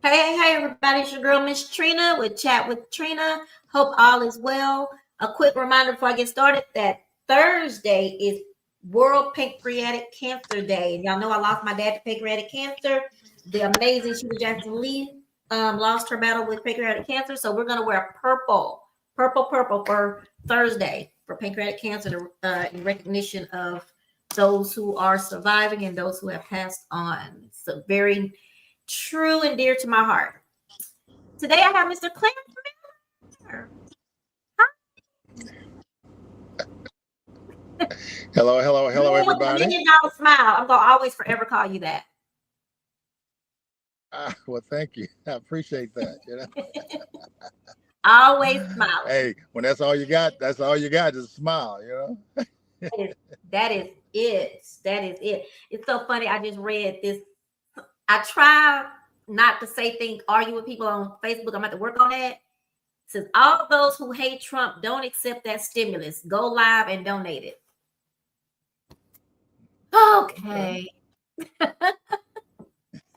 Hey, everybody. It's your girl, Miss Trina, with Chat with Trina. Hope all is well. A quick reminder before I get started that Thursday is World Pancreatic Cancer Day. And y'all know I lost my dad to pancreatic cancer. The amazing Sheila Jackson Lee lost her battle with pancreatic cancer. So we're going to wear purple for Thursday for pancreatic cancer in recognition of those who are surviving and those who have passed on. It's a very true and dear to my heart. Today I have Mr. Clarence Miller. Hello, everybody. $1 million smile. I'm gonna always forever call you that. Well, thank you. I appreciate that. Always smile. Hey, when that's all you got, just a smile. That is it. It's so funny. I just read this. I try not to say things, argue with people on Facebook. I'm going to have to work on that. It says, all those who hate Trump don't accept that stimulus. Go live and donate it. Okay.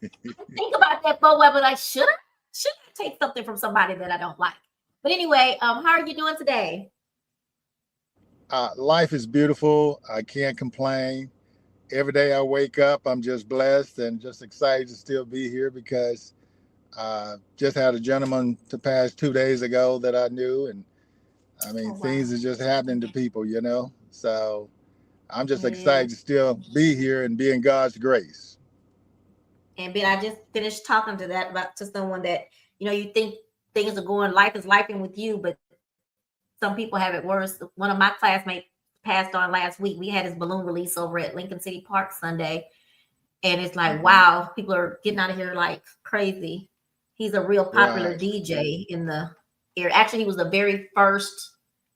Think about that, Bo. I was like, should I take something from somebody that I don't like? But anyway, how are you doing today? Life is beautiful. I can't complain. Every day I wake up, I'm just blessed and just excited to still be here because just had a gentleman to pass 2 days ago that I knew. And I mean, things are just happening to people, So I'm just excited to still be here and be in God's grace. And Ben, I just finished talking to someone that, you think things are going, life is lifing with you, but some people have it worse. One of my classmates passed on last week. We had his balloon release over at Lincoln City Park Sunday. And it's like, wow, people are getting out of here like crazy. He's a real popular DJ in the area. Actually, he was the very first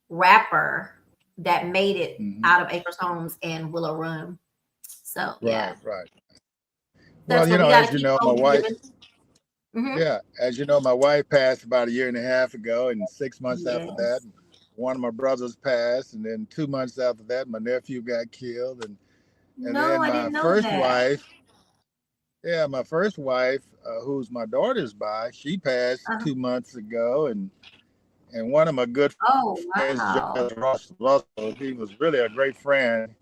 rapper that made it out of Acres Homes and Willow Run. So, yeah. Right. Well, as you know, my wife. As you know, my wife passed about 1.5 years ago, and 6 months after that, one of my brothers passed, and then 2 months after that, my nephew got killed, and then my first wife, who's my daughter's by, she passed 2 months ago, and one of my good friends, Russell, he was really a great friend.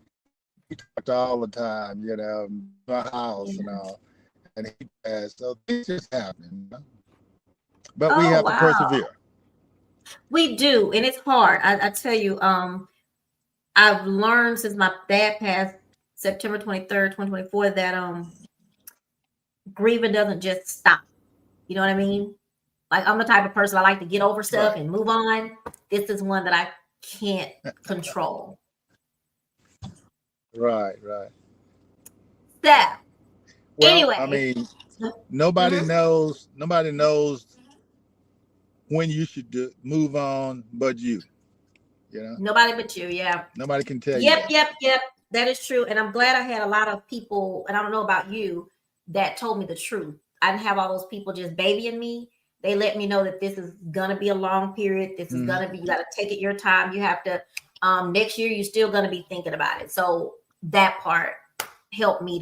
He talked all the time, my house and all, and he passed. So things just happen, but we have to persevere. We do, and it's hard. I tell you, I've learned since my dad passed September 23rd, 2024, that grieving doesn't just stop. You know what I mean? Like, I'm the type of person I like to get over stuff and move on. This is one that I can't control. Right. So, anyway, I mean, nobody knows when you should move on, but you. Nobody but you, yeah. Nobody can tell you. Yep. That is true. And I'm glad I had a lot of people, and I don't know about you, that told me the truth. I didn't have all those people just babying me. They let me know that this is gonna be a long period. This is gonna be, you gotta take it your time. You have to, next year you're still gonna be thinking about it. So that part helped me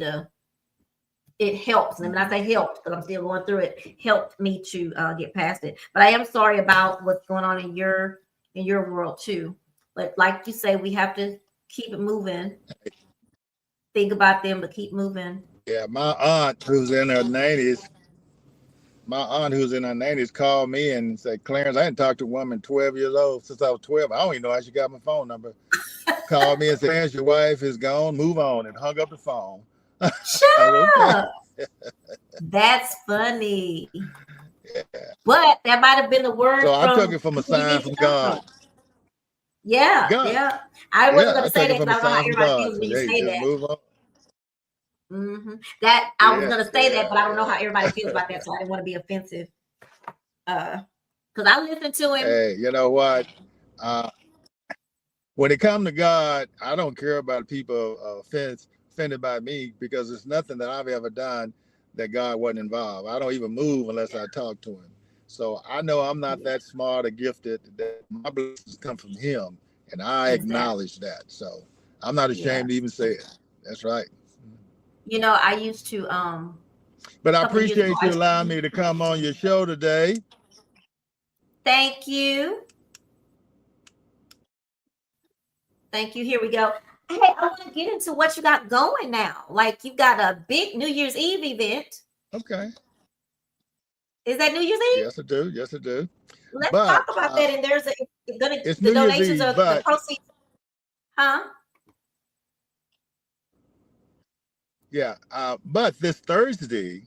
it helps. And when I say helped, because I'm still going through it, helped me to get past it. But I am sorry about what's going on in your world too. But like you say, we have to keep it moving. Think about them, but keep moving. Yeah, my aunt who's in her 90s called me and said, Clarence, I hadn't talked to a woman 12 years old since I was 12. I don't even know how she got my phone number. Called me and said, Clarence, your wife is gone, move on, and hung up the phone. Shut up. That's funny. Yeah. But that might have been the word. So I took it from a sign from God. Yeah. I wasn't going to say that because I don't know how everybody feels when you say that. Move on. That I was going to say that, but I don't know how everybody feels about that, so I didn't want to be offensive. Because I listened to him. Hey, you know what? When it comes to God, I don't care about people offended by me, because there's nothing that I've ever done that God wasn't involved. I don't even move unless I talk to him. So I know I'm not that smart or gifted, that my blessings come from him, and I acknowledge that. So I'm not ashamed to even say it. That's right. I used to But a I couple of years ago. appreciate you allowing me to come on your show today. Thank you. Thank you. Here we go. Hey, I want to get into what you got going now. Like you got a big New Year's Eve event. Okay. Is that New Year's Eve? Yes, I do. Yes, I do. Let's But talk about that. And there's it's the New Year's donations Eve, of the but proceeds. Huh? yeah. But this Thursday,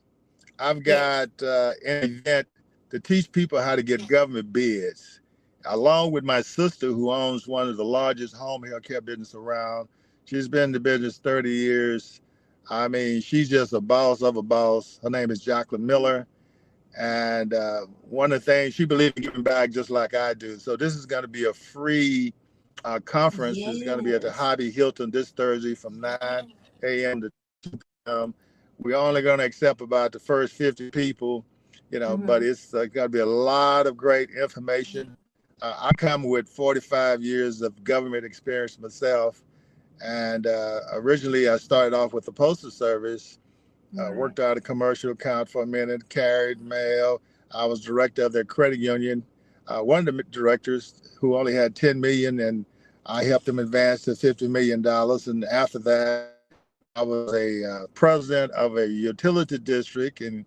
I've Yes. got an event to teach people how to get government bids, along with my sister who owns one of the largest home health care business around. She's been in the business 30 years. I mean, she's just a boss of a boss. Her name is Jacqueline Miller. And one of the things, she believes in giving back just like I do. So this is going to be a free conference. It's going to be at the Yes. Hobby Hilton this Thursday from 9 a.m. to 2 p.m. We're only going to accept about the first 50 people, but Mm-hmm. it's going to be a lot of great information. I come with 45 years of government experience myself. And originally I started off with the Postal Service. Right. Worked out a commercial account for a minute, carried mail. I was director of their credit union. One of the directors who only had 10 million, and I helped them advance to $50 million. And after that, I was a president of a utility district, and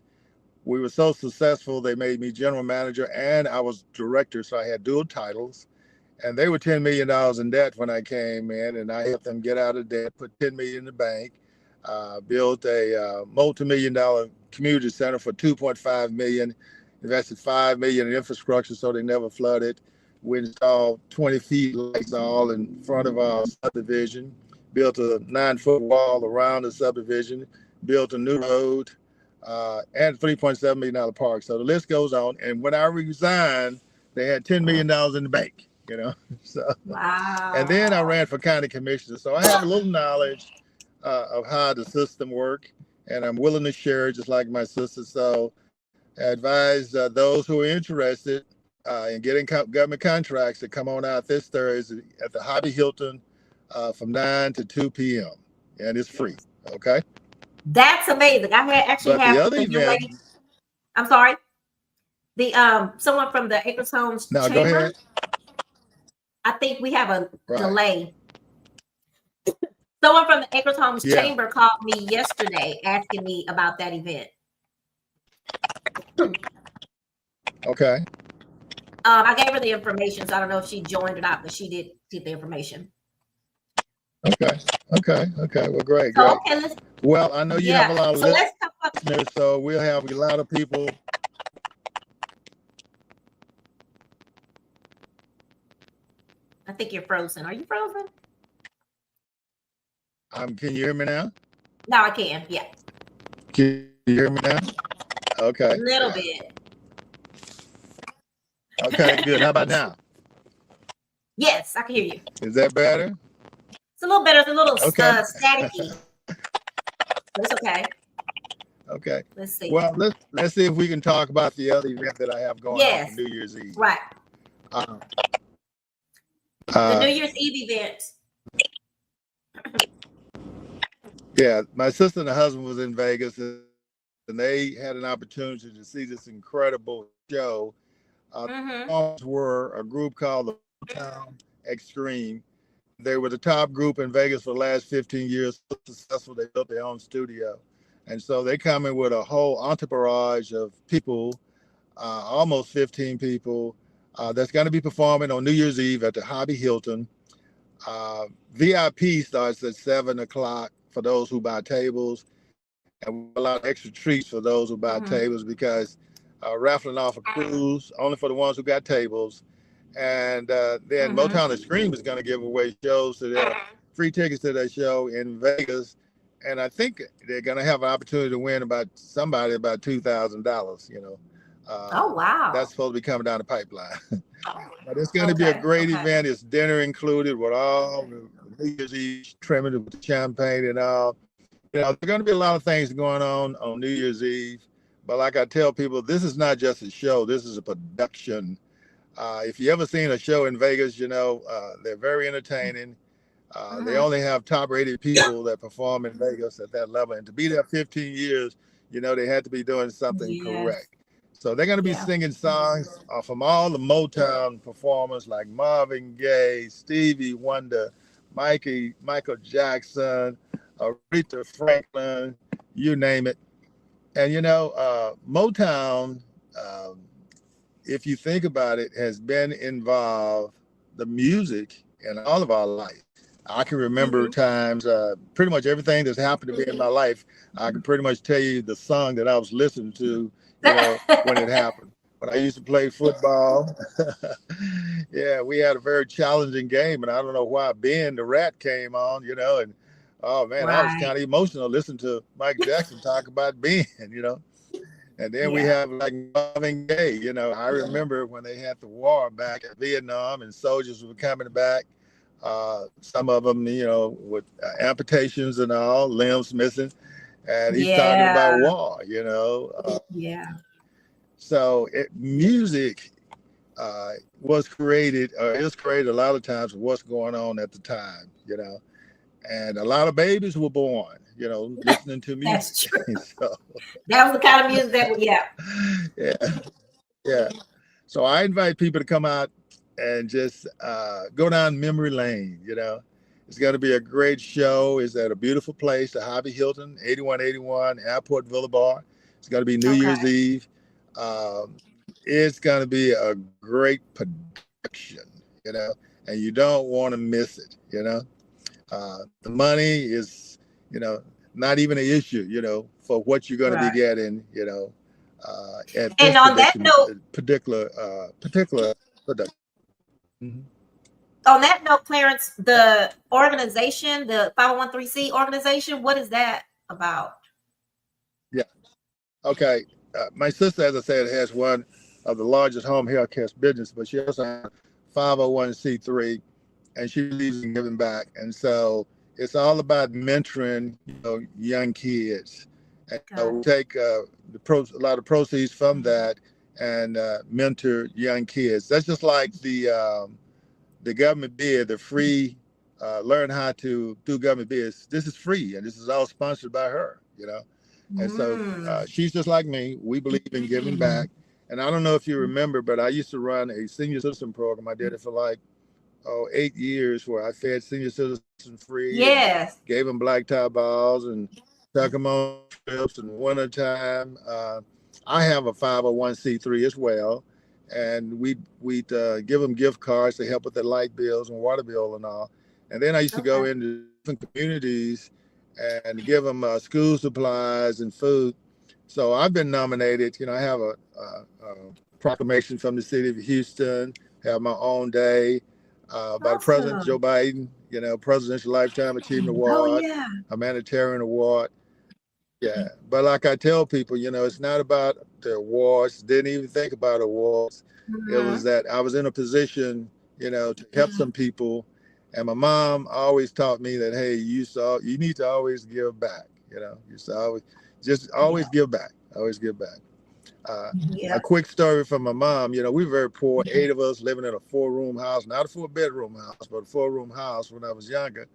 we were so successful they made me general manager, and I was director, so I had dual titles. And they were $10 million in debt when I came in, and I helped them get out of debt, put 10 million in the bank, built a multi-million-dollar community center for 2.5 million, invested 5 million in infrastructure so they never flooded. We installed 20 feet lights all in front of our subdivision, built a 9-foot wall around the subdivision, built a new road, and $3.7 million park. So the list goes on. And when I resigned, they had $10 million in the bank. So, and then I Wow. ran for county commissioner. So I have a little knowledge of how the system work, and I'm willing to share it just like my sister. So I advise those who are interested in getting government contracts to come on out this Thursday at the Hobby Hilton from 9 to 2 p.m. And it's free. Okay. That's amazing. I had actually But the have other the young event, lady. I'm sorry. The someone from the Acres Homes now go Chamber. ahead. I think we have a Right. delay. Someone from the Acres Homes Yeah. Chamber called me yesterday asking me about that event. Okay. I gave her the information, so I don't know if she joined or not, but she did get the information. Okay. Okay. Well, great. So Great. okay, let's Well, I know you have a lot of So let's talk about. listeners, so we'll have a lot of people. I think you're frozen. Are you frozen? Can you hear me now? No, I can. Yeah, Can you hear me now? Okay. a little bit. Okay, good. How about now? Yes, I can hear you. Is that better? It's a little better. It's a little Okay. staticky. It's okay. Okay. Let's see. Well, let's see if we can talk about the other event that I have going on for New Year's Eve. Right. Uh, The New Year's Eve event. Yeah, my sister and her husband was in Vegas, and they had an opportunity to see this incredible show. Mm-hmm. Were a group called the Motown Extreme. They were the top group in Vegas for the last 15 years. So successful, they built their own studio. And so they come in with a whole entourage of people, almost 15 people, that's going to be performing on New Year's Eve at the Hobby Hilton. VIP starts at 7 o'clock for those who buy tables, and a lot of extra treats for those who buy tables, because raffling off a cruise only for the ones who got tables. And then Motown Extreme is going to give away shows to their free tickets to their show in Vegas. And I think they're going to have an opportunity to win about $2,000, Oh wow. That's supposed to be coming down the pipeline. But it's going to be a great event. It's dinner included with all the New Year's Eve trimming with the champagne and all. There are going to be a lot of things going on New Year's Eve. But like I tell people, this is not just a show. This is a production. If you ever seen a show in Vegas, they're very entertaining. They only have top-rated people that perform in Vegas at that level. And to be there 15 years, You know, they had to be doing something Yes. correct. So they're going to be Yeah. singing songs from all the Motown performers like Marvin Gaye, Stevie Wonder, Michael Jackson, Aretha Franklin, you name it. And you know, Motown, um, if you think about it, has been involved the music in all of our life. I can remember Mm-hmm. times, pretty much everything that's happened to me in my life. I can pretty much tell you the song that I was listening to, you know, when it happened. When I used to play football, yeah, we had a very challenging game, and I don't know why Ben the Rat came on, you know, and oh man, I was Right. kind of emotional listening to Mike Jackson talk about Ben, you know. And then we Yeah. have like Marvin Gaye. You know, I remember when they had the war back in Vietnam and soldiers were coming back. Some of them, you know, with amputations and all, limbs missing. And he's talking Yeah. about war, you know. Yeah. Music was created, or is created a lot of times with what's going on at the time, you know. And a lot of babies were born, you know, listening to That's music. true. So, That was the kind of music that, yeah. yeah. Yeah. So I invite people to come out and just go down memory lane. You know, it's going to be a great show. It's at a beautiful place, the Hobby Hilton, 8181 Airport Boulevard. It's going to be New Okay. Year's Eve. Um, it's going to be a great production, you know, and you don't want to miss it, you know. The money is, you know, not even an issue, you know, for what you're going to be Right. getting, you know, at And this on that note, particular production. Mhm. Clarence, the organization, the 501(c) organization, what is that about? Yeah. Okay. My sister, as I said, has one of the largest home health care business, but she also has 501(c)(3), and she believes in giving back. And so it's all about mentoring, you know, young kids. And so we Gotcha. take a lot of proceeds from that and mentor young kids. That's just like the government bid, the free learn how to do government bids. This is free, and this is all sponsored by her, you know. And so Mm. she's just like me. We believe in giving back. And I don't know if you remember, but I used to run a senior citizen program. I did it for like 8 years, where I fed senior citizens free and Yes. gave them black tie balls and took them on trips in wintertime. I have a 501(c)(3) as well, and we'd give them gift cards to help with their light bills and water bill and all. And then I used to go Okay. into different communities and give them school supplies and food. So I've been nominated. You know, I have a proclamation from the city of Houston, have my own day by the President Joe Awesome. Biden, you know, Presidential Lifetime Achievement Oh, Award, yeah. a humanitarian award. Yeah. But like I tell people, you know, it's not about the awards. Didn't even think about awards. It was Mhm. that I was in a position, you know, to help some people. And my mom always taught me that, hey, you need to always give back. You know, you should Yeah. always give back. Always give back. Uh, a Yeah. quick story from my mom. You know, we were very poor, 8 of us living in a 4-room house, not a 4-bedroom house, but a 4-room house when I was younger.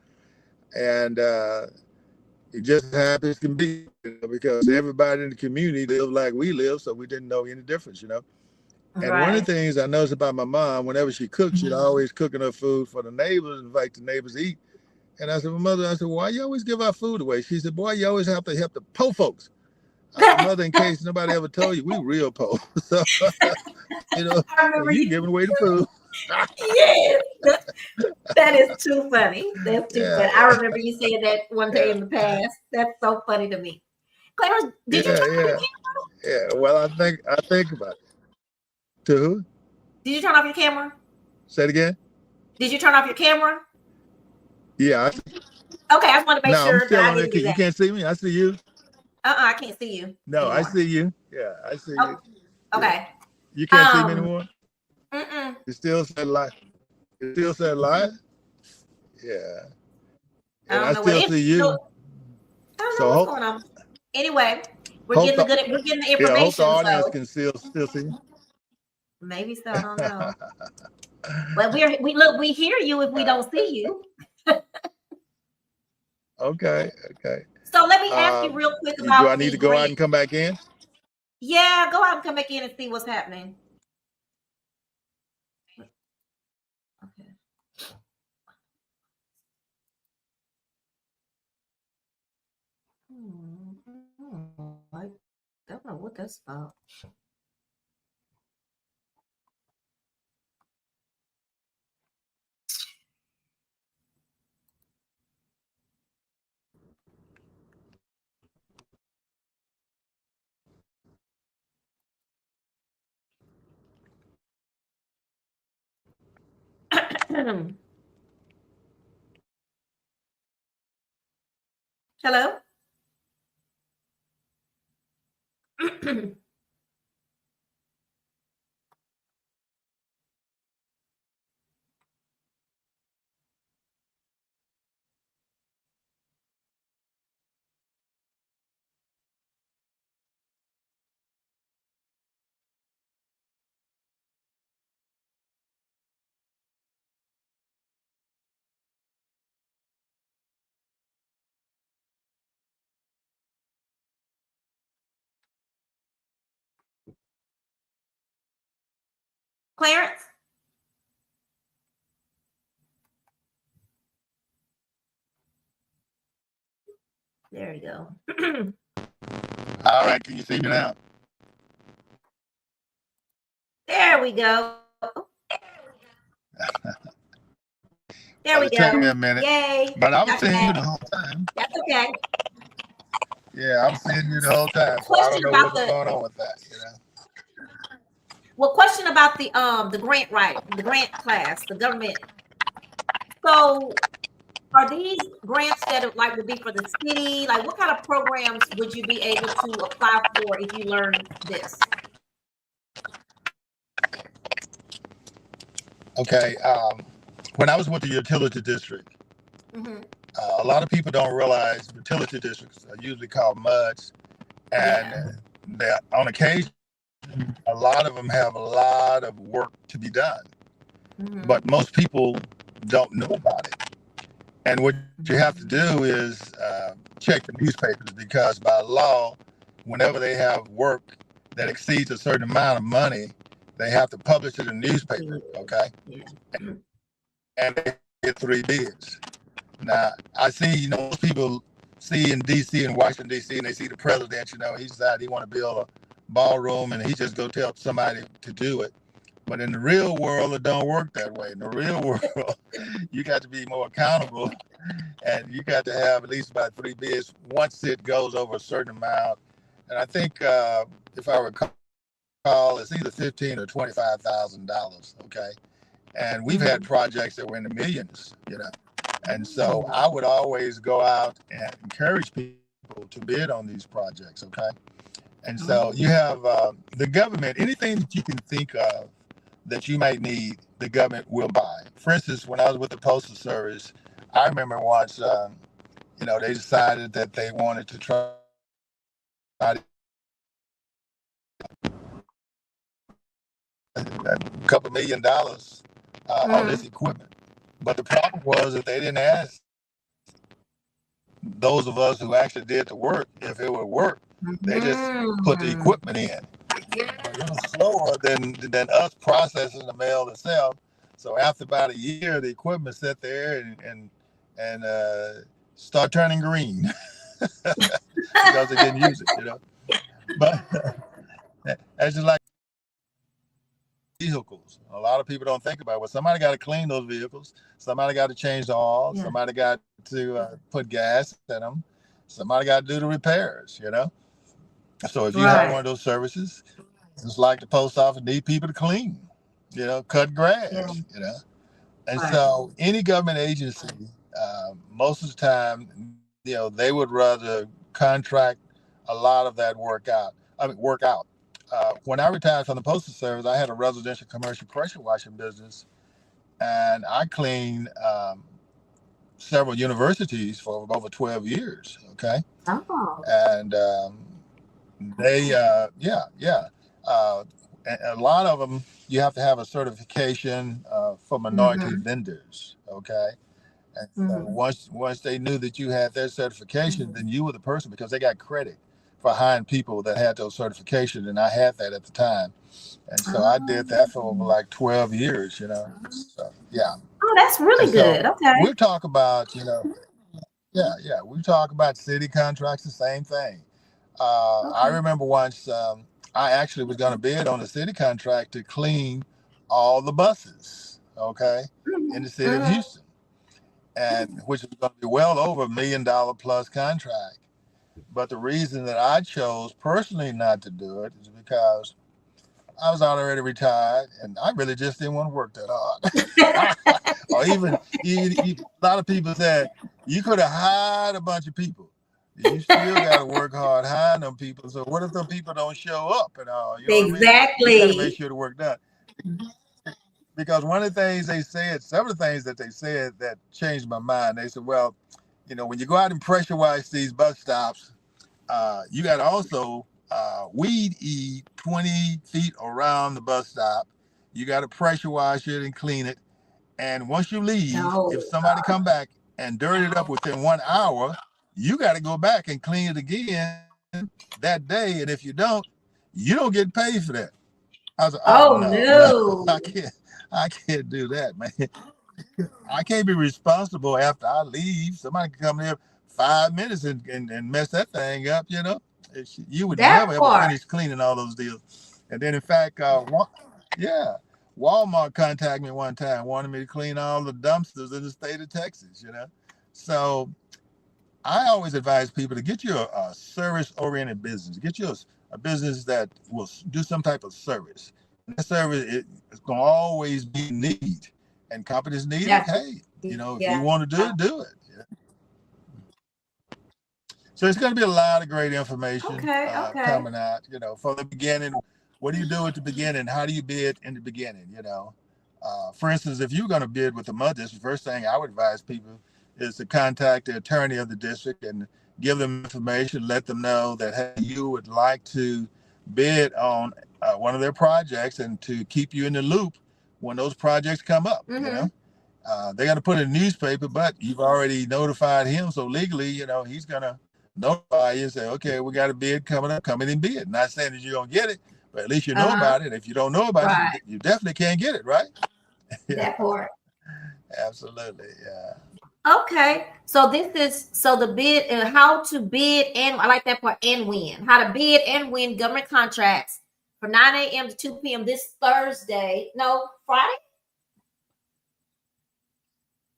And it just happens to be, you know, because everybody in the community lived like we live, so we didn't know any difference, you know. And one of Right. the things I noticed about my mom, whenever she cooked, she'd always cook enough food for the neighbors, invite the neighbors to eat. And I said, my mother, I said, why you always give our food away? She said, boy, you always have to help the poor folks. I said, mother, in case nobody ever told you, we real poor. So, you know, I remember you you. giving away the food. Yes. That is too funny. That's too Yeah, funny. I remember you saying that one day yeah, in the past. That's so funny to me. Clarence, did you yeah, turn off your yeah, camera? yeah. Well, I think about it. To who? Did you turn off your camera? Say it again. Did you turn off your camera? Yeah. Okay, I just want to make No, I'm sure that still I on there. didn't do You that. can't see me. I see you. I can't see you No, I anymore. see you. Yeah, I see Oh, you. Yeah. okay. You can't see me Um, anymore. mm-mm. You still said live. You still said live. Yeah. I And don't I know what still it. see No, you. I don't know So what's going on. Anyway, we're getting the good. We're getting the hope the information, audience so can still see. maybe so. I don't know. Well, we hear you if we don't see you. Okay. Okay. So let me ask you real quick Do I about need the to go out grant. and come back in? Yeah, go out and come back in and see what's happening. Okay. I don't know what that's about. Hello? Clarence? There you go. All right, can you see me now? There we go. There Well, we it took me go. a minute, Yay. but I was Got seeing you back. the whole time. That's okay. Yeah, I was seeing you the whole time, so I Question don't know about what's going on with that. question about the grant the grant class, the government. So are these grants that would be for the city? Like what kind of programs would you be able to apply for if you learn this? Okay, when I was with the utility district, Mm-hmm. a lot of people don't realize utility districts are usually called MUDs, and Yeah. they're, on occasion, a lot of them have a lot of work to be done, Mm-hmm. but most people don't know about it. And what you have to do is check the newspapers because by law, whenever they have work that exceeds a certain amount of money, they have to publish it in the newspaper, okay? Yeah. And they get 3 bids. Now, I see, most people see in D.C. and Washington, D.C., and they see the president, he decided he want to build a ballroom and he just go tell somebody to do it. But in the real world, it don't work that way. In the real world, you got to be more accountable and you got to have at least about 3 bids once it goes over a certain amount. And I think, if I recall, it's either $15,000 or $25,000. Okay, and we've had projects that were in the millions. And so I would always go out and encourage people to bid on these projects. Okay, and so you have the government. Anything that you can think of that you might need, the government will buy. For instance, when I was with the Postal Service, I remember once, they decided that they wanted to try to a couple $1 million on this equipment. But the problem was that they didn't ask those of us who actually did the work if it would work. They just put the equipment in. But it was slower than us processing the mail itself. So after about a year, the equipment sat there and start turning green because they didn't use it. But that's just like vehicles. A lot of people don't think about it. Well, somebody got to clean those vehicles. Somebody got to change the oil. Yeah. Somebody got to put gas in them. Somebody got to do the repairs. So if you have one of those services, it's like the post office need people to clean, cut grass, And so any government agency, most of the time, they would rather contract a lot of that work out. When I retired from the Postal Service, I had a residential commercial pressure washing business, and I cleaned several universities for over 12 years. Okay. Oh. And they, a lot of them, you have to have a certification for minority vendors. Okay. And so once they knew that you had their certification, then you were the person because they got credit for hiring people that had those certifications, and I had that at the time. And so I did that for over like 12 years, So, yeah. Oh, that's And really so good. Okay. we talk about, yeah, we talk about city contracts, the same thing. I Okay. remember once I actually was going to bid on a city contract to clean all the buses, okay, in the city of Houston, and which was going to be well over $1 million plus contract. But the reason that I chose personally not to do it is because I was already retired, and I really just didn't want to work that hard. Or even a lot of people said you could have hired a bunch of people. You still got to work hard hiring them people. So what if the people don't show up and all? You know what I mean? You got to make Exactly. sure the work done. Because one of the things they said, several things that they said that changed my mind. They said, well, when you go out and pressurize these bus stops, you got to also weed eat 20 feet around the bus stop. You got to pressure wash it and clean it. And once you leave, No. if somebody come back and dirt it up within 1 hour, you got to go back and clean it again that day. And if you don't get paid for that. I was like, oh Oh no, no. I can't do that, man. I can't be responsible after I leave. Somebody can come there 5 minutes and mess that thing up, You would That never ever part. finish cleaning all those deals. And then in fact, yeah, Walmart contacted me one time, wanted me to clean all the dumpsters in the state of Texas, So I always advise people to get you a service-oriented business. Get you a business that will do some type of service. And that service it's going to always be need. And companies need it. Yeah. Hey, if you Yeah. want to do it, do it. So it's going to be a lot of great information Okay. coming out, from the beginning. What do you do at the beginning? How do you bid in the beginning, For instance, if you're going to bid with the mud district, the first thing I would advise people is to contact the attorney of the district and give them information, let them know that, hey, you would like to bid on one of their projects and to keep you in the loop when those projects come up, They're going to put it in the newspaper, but you've already notified him. So legally, he's going to notify you and say, okay, we got a bid coming up, come in and bid. Not saying that you're going to get it, but at least you know about it. If you don't know about it, you definitely can't get it, right? That part. Absolutely, yeah. Okay, so the bid and how to bid, and I like that part, and win. How to bid and win government contracts from 9 a.m. to 2 p.m. this Thursday. No, Friday?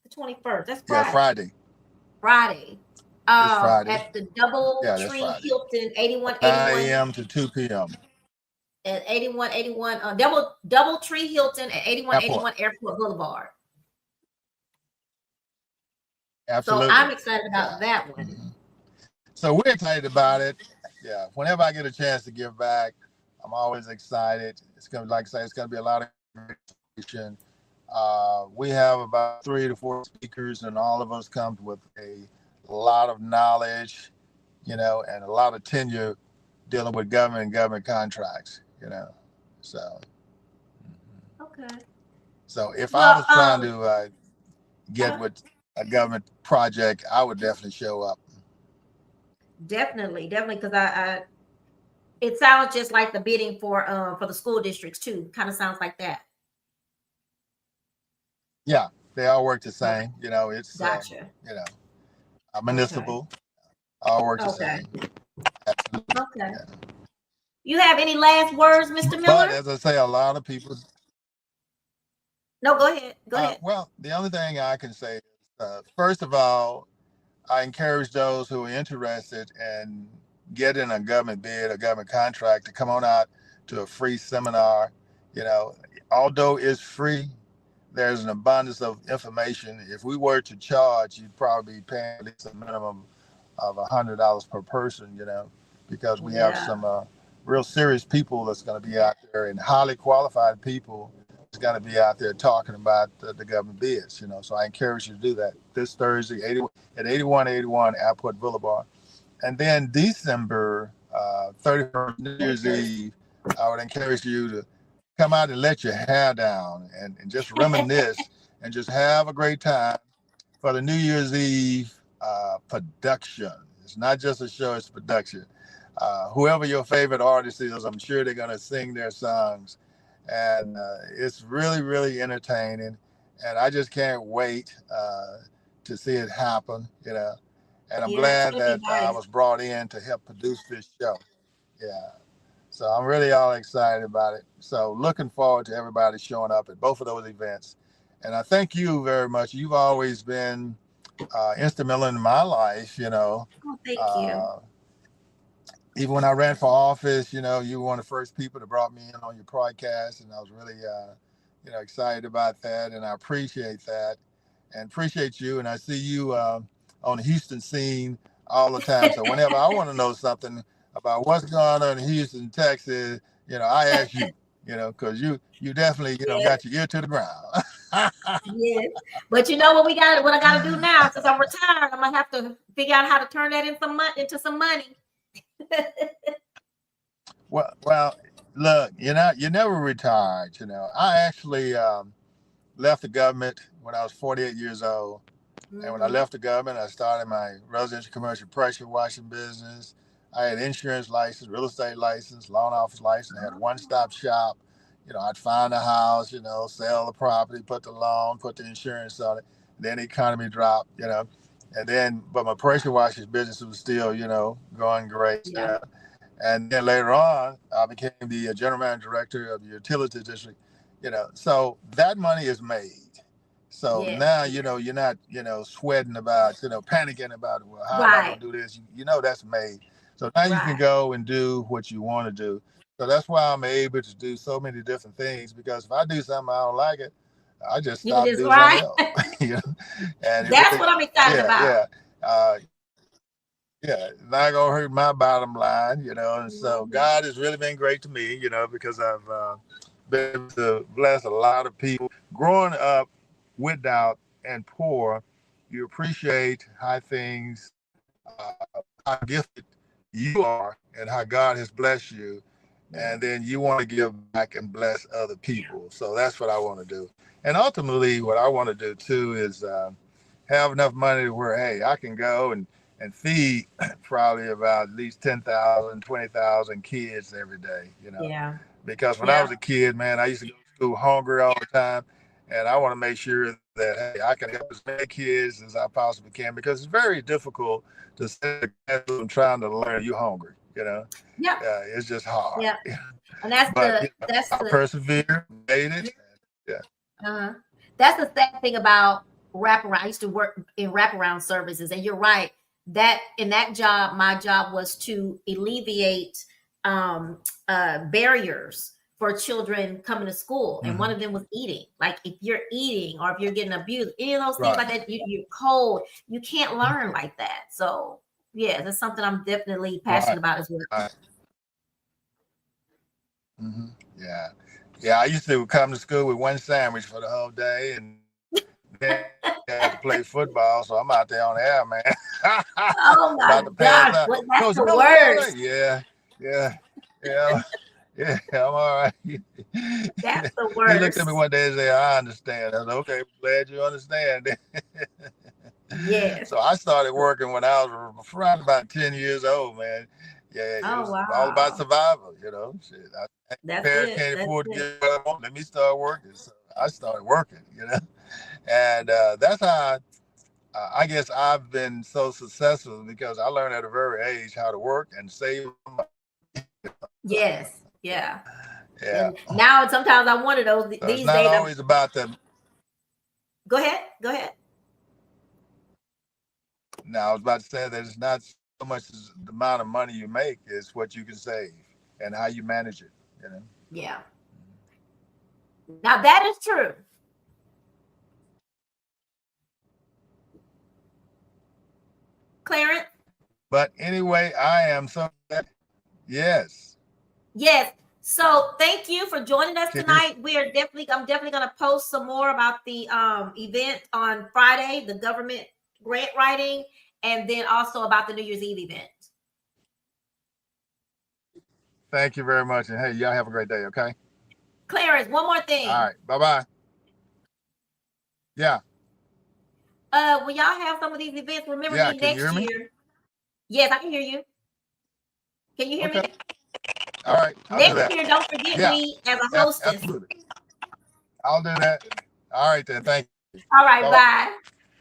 The 21st. That's Friday. Yeah, Friday. Friday. It's Friday. At the Doubletree Hilton, 8181. 9 a.m. to 2 p.m. At 8181, Doubletree Hilton at 8181 Airport Boulevard. Absolutely. So I'm excited about that one. Mm-hmm. So we're excited about it. Yeah. Whenever I get a chance to give back, I'm always excited. It's gonna, like I say, it's gonna be a lot of information. We have about 3 to 4 speakers, and all of us come with a lot of knowledge, and a lot of tenure dealing with government and government contracts, So. Okay. So if I was trying to get with a government project, I would definitely show up. Definitely, because I it sounds just like the bidding for the school districts too. Kind of sounds like that. Yeah, they all work the same. It's gotcha. Municipal. All work the same. Absolutely. Okay. Yeah. You have any last words, Mr. Miller? But as I say, a lot of people. No, go ahead. Go ahead. Well, the only thing I can say is, first of all, I encourage those who are interested in getting a government bid, a government contract, to come on out to a free seminar. Although it's free, there's an abundance of information. If we were to charge, you'd probably be paying at least a minimum of $100 per person, because we have some real serious people that's going to be out there, and highly qualified people that's going to be out there talking about the government bids, So I encourage you to do that this Thursday at 8181 Airport Boulevard. And then December 31st, New Year's Eve, I would encourage you to come out and let your hair down and just reminisce and just have a great time for the New Year's Eve production. It's not just a show, it's production. Whoever your favorite artist is, I'm sure they're going to sing their songs. And it's really, really entertaining. And I just can't wait to see it happen, you know. And I'm Yeah, it's glad gonna be that I nice. was brought in to help produce this show. Yeah. So I'm really all excited about it. So looking forward to everybody showing up at both of those events. And I thank you very much. You've always been instrumental in my life, you know. Oh, thank you. Uh, Even when I ran for office, you know, you were one of the first people that brought me in on your podcast, and I was really, you know, excited about that, and I appreciate that, and appreciate you. And I see you on the Houston scene all the time. So whenever I want to know something about what's going on in Houston, Texas, you know, I ask you, you know, because you definitely, you know, Yes, got your ear to the ground. yes. But you know what what I gotta do now since I'm retired, I'm gonna have to figure out how to turn that into some money. Well, look, you never retired. You know, I actually left the government when I was 48 years old. And when I Hmm. left the government, I started my residential commercial pressure washing business. I had insurance license, real estate license, loan office license. I had a one-stop shop. You know, I'd find a house, you know, sell the property, put the loan, put the insurance on it. Then the economy dropped, you know. And then, but my pressure washing business was still, you know, going great. Yeah, And then later on, I became the general manager director of the utility district. You know, so that money is made. So yes, now, you yes. know, you're not, you know, sweating about, you know, panicking about, well, how am I Right, going to do this? You know, that's made. So now you can right. go and do what you want to do. So that's why I'm able to do so many different things, because if I do something I don't like it, I just You stop and just do something right. else. You know, and it That's really, what I'm excited yeah, about. yeah. Uh, yeah, not gonna hurt my bottom line, you know. And so Mhm. God has really been great to me, you know, because I've been able to bless a lot of people. Growing up without and poor, you appreciate how things, how gifted you are, and how God has blessed you, Yeah, and then you want to give back and bless other people. So that's what I want to do. And ultimately, what I want to do too is have enough money where, hey, I can go and feed probably about at least 10,000, 20,000 kids every day, you know. yeah, Because when I yeah. was a kid, man, I used to go to school hungry all the time. And I want to make sure that, hey, I can help as many kids as I possibly can, because it's very difficult to sit in the classroom trying to learn. You hungry, you know. Yep, It's just hard. yep. And that's But the you know, that's I the persevered, made it. Yeah. uh that's the sad thing about wraparound. I used to work in wraparound services, and you're right. That in that job, my job was to alleviate um barriers for children coming to school. And one Hmm. of them was eating. Like if you're eating or if you're getting abused, any of those things Right. like that, you're cold, you can't learn like that. So yeah, that's something I'm definitely passionate Right. about as well. Right. Hmm. Yeah. Yeah. I used to come to school with one sandwich for the whole day, and then I had to play football, so I'm out there on the air, man. Oh my About to pass gosh, out. what that's Coach the Miller, you all right? worst. Yeah, yeah, yeah, yeah. I'm all right. That's the He looked at me worst. one day and said, "I understand." I said, "Okay, glad you understand." Yes. So I started working when I was around about 10 years old, man. Yeah, it Oh was all about wow. survival, you know. Shit, That's parents it. can't That's afford to it. get what I want. Let me start working. So I started working, you know. And that's how I guess I've been so successful, because I learned at a very age how to work and save money. Yes. Yeah. Yeah. And now sometimes I'm one of those So it's these not days. I'm always about the, go ahead. Go ahead. now I was about to say that it's not so much as the amount of money you make, it's what you can save and how you manage it, you know. Yeah. Now that is true. Clarence. But anyway, I am so glad. Yes. Yes. So thank you for joining us Can you, tonight. I'm definitely gonna post some more about the event on Friday, the government grant writing, and then also about the New Year's Eve event. thank you very much. And hey, y'all have a great day, okay? Clarence, one more All thing. right. Bye bye. Yeah. when y'all have some of these events, remember Yeah, me can you next hear me? year. Yes, I can hear you. Can you hear Okay. me? All right, I'll do Next that. year, don't forget Yeah, me as a hostess. absolutely. I'll do that. All right then. Thank you. All right, Bye.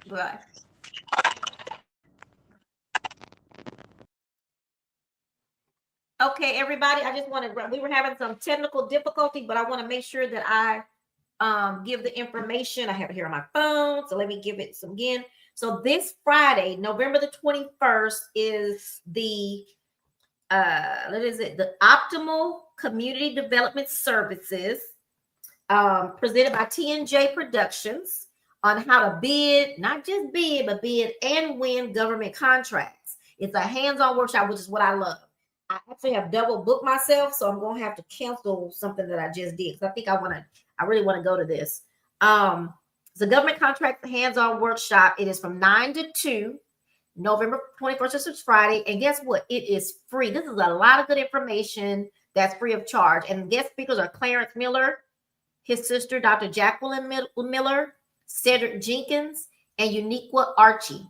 bye. Bye. Okay, everybody. I just want to. We were having some technical difficulty, but I want to make sure that I give the information. I have it here on my phone, so let me give it some again. So this Friday, November the 21st, is the what is it? The Optimal Community Development Services, presented by TNJ Productions, on how to bid, not just bid, but bid and win government contracts. It's a hands-on workshop, which is what I love. I actually have double booked myself, so I'm gonna have to cancel something that I just did, because I think I really want to go to this. It's a government contract hands-on workshop. It is from 9 to 2, November 21st, this is Friday. And guess what? It is free. This is a lot of good information that's free of charge. And guest speakers are Clarence Miller, his sister, Dr. Jacqueline Miller, Cedric Jenkins, and Uniqua Archie.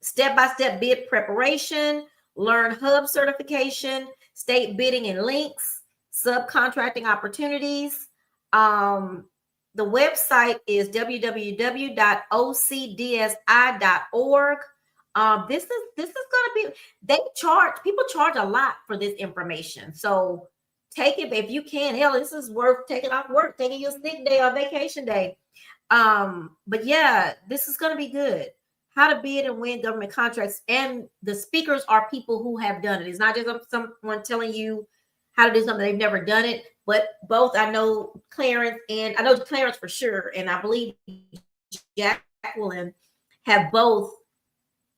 Step-by-step bid preparation, learn hub certification, state bidding and links, subcontracting opportunities. The website is www.ocdsi.org. This is going to be, people charge a lot for this information. So take it if you can. Hell, this is worth taking off work, taking your sick day or vacation day. But yeah, this is going to be good. How to bid and win government contracts. And the speakers are people who have done it. It's not just someone telling you how to do something they've never done it. But both, I know Clarence for sure, and I believe Jacqueline have both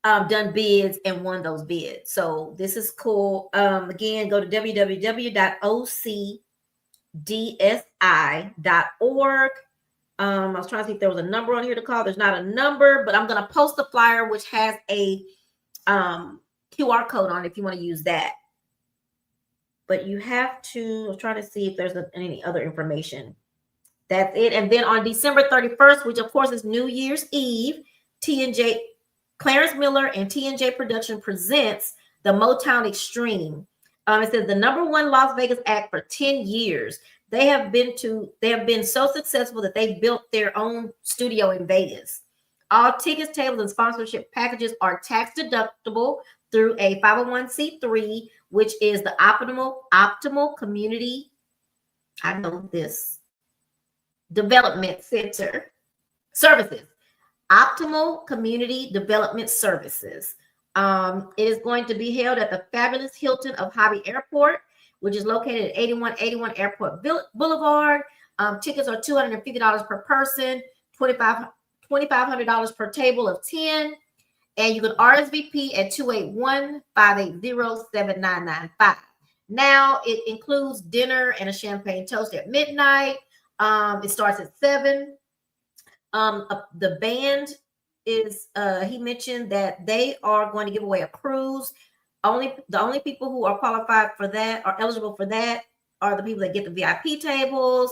done bids and won those bids. So this is cool. Again, go to www.ocdsi.org. I was trying to see if there was a number on here to call. There's not a number, but I'm going to post the flyer, which has a QR code on it if you want to use that. But you have to, I'm trying to see if there's any other information. That's it. And then on December 31st, which of course is New Year's Eve, Clarence Miller and TNJ Production presents the Motown Extreme. It says the #1 Las Vegas act for 10 years. They have been so successful that they built their own studio in Vegas. All tickets, tables, and sponsorship packages are tax deductible through a 501c3, which is the Optimal Community, I know this, Development Center Services. Optimal Community Development Services. It is going to be held at the fabulous Hilton of Hobby Airport, which is located at 8181 Airport Boulevard. Tickets are $250 per person, $2,500 per table of 10. And you can RSVP at 281-580-7995. Now, it includes dinner and a champagne toast at midnight. It starts at 7. The band is, he mentioned that they are going to give away a cruise. The only people who are qualified for that, are eligible for that, are the people that get the VIP tables.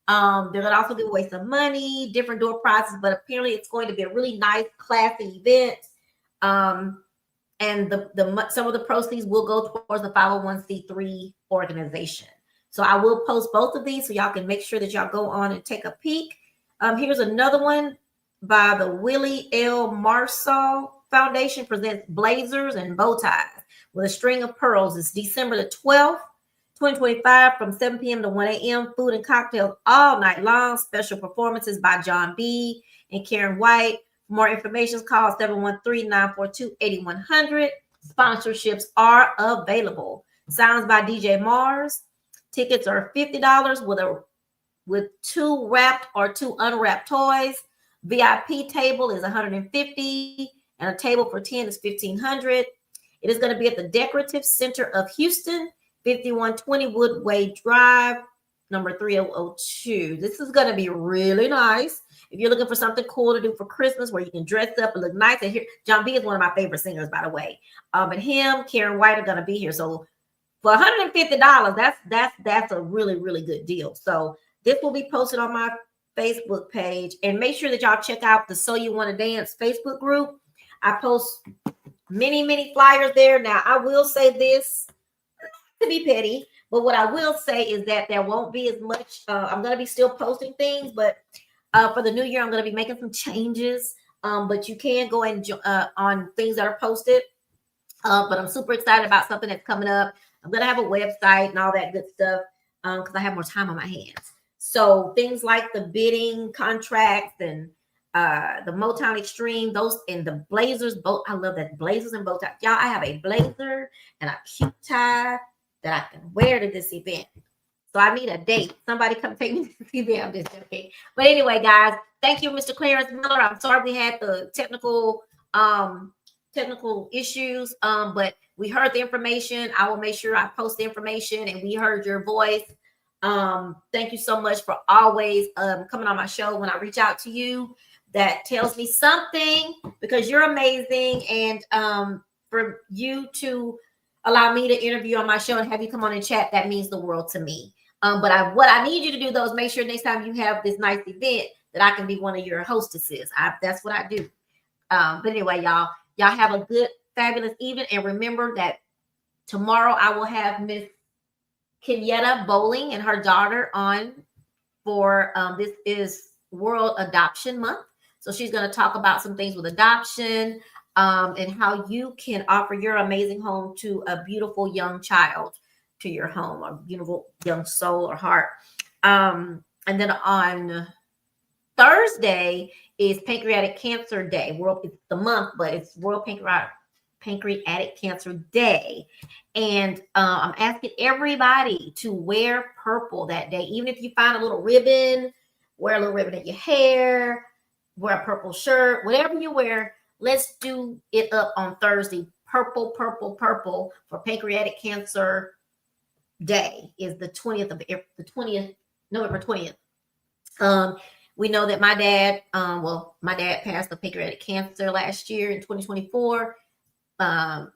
They're going to also give away some money, different door prizes, but apparently it's going to be a really nice, classy event. And some of the proceeds will go towards the 501c3 organization. So I will post both of these so y'all can make sure that y'all go on and take a peek. Here's another one by the Willie L. Marsall Foundation, presents blazers and bow ties with a string of pearls. It's December the 12th, 2025, from 7 p.m. to 1 a.m. Food and cocktails all night long. Special performances by John B. and Karen White. For more information, call 713-942-8100. Sponsorships are available. Sounds by DJ Mars. Tickets are $50 with 2 wrapped or 2 unwrapped toys. VIP table is $150, and a table for 10 is $1,500. It is going to be at the Decorative Center of Houston, 5120 Woodway Drive, number 3002. This is going to be really nice. If you're looking for something cool to do for Christmas where you can dress up and look nice, and here, John B is one of my favorite singers, by the way. And him, Karen White are going to be here. So for $150, that's a really, really good deal. So this will be posted on my Facebook page, and make sure that y'all check out the So You Want to Dance Facebook group. I post many flyers there. Now, I will say this, to be petty, but what I will say is that there won't be as much. I'm going to be still posting things, but for the new year, I'm going to be making some changes. But you can go and on things that are posted. But I'm super excited about something that's coming up. I'm going to have a website and all that good stuff because I have more time on my hands. So things like the bidding contracts and the Motown Extreme, those and the blazers, both. I love that blazers and bow tie. Y'all, I have a blazer and a cute tie that I can wear to this event. So I need a date. Somebody come take me to this event. I'm just joking. But anyway, guys, thank you, Mr. Clarence Miller. I'm sorry we had the technical issues, but we heard the information. I will make sure I post the information, and we heard your voice. Thank you so much for always coming on my show when I reach out to you. That tells me something because you're amazing, and for you to allow me to interview on my show and have you come on and chat, that means the world to me. But what I need you to do though is make sure next time you have this nice event that I can be one of your hostesses. That's what I do. But anyway, y'all have a good, fabulous evening, and remember that tomorrow I will have Miss Kenyetta Bowling and her daughter on for this is World Adoption Month. So she's going to talk about some things with adoption and how you can offer your amazing home to a beautiful young child to your home, a beautiful young soul or heart. And then on Thursday is Pancreatic Cancer Day. It's the month, but it's World Pancreatic Cancer Day. And I'm asking everybody to wear purple that day. Even if you find a little ribbon, wear a little ribbon in your hair, wear a purple shirt, whatever you wear, let's do it up on Thursday. Purple for Pancreatic Cancer Day is the 20th of November 20th. We know that my dad passed of pancreatic cancer last year in 2024. The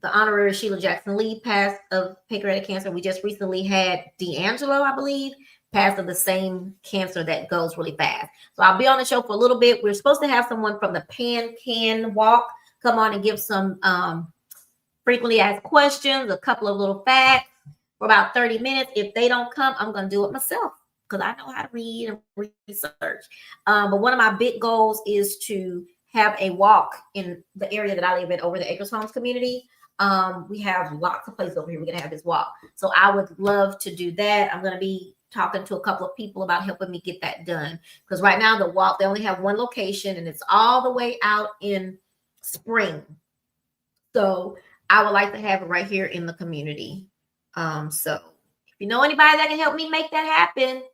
honorary Sheila Jackson Lee passed of pancreatic cancer. We just recently had D'Angelo, I believe, passed of the same cancer that goes really fast. So I'll be on the show for a little bit. We're supposed to have someone from the Pan Can Walk come on and give some frequently asked questions, a couple of little facts for about 30 minutes. If they don't come, I'm going to do it myself because I know how to read and research. But one of my big goals is to have a walk in the area that I live in over the Acres Homes community. We have lots of places over here we're going to have this walk. So I would love to do that. I'm going to be talking to a couple of people about helping me get that done. Because right now the walk, they only have one location and it's all the way out in Spring. So I would like to have it right here in the community. So if you know anybody that can help me make that happen,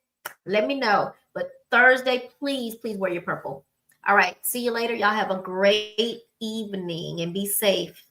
let me know. But Thursday, please wear your purple. All right. See you later. Y'all have a great evening and be safe.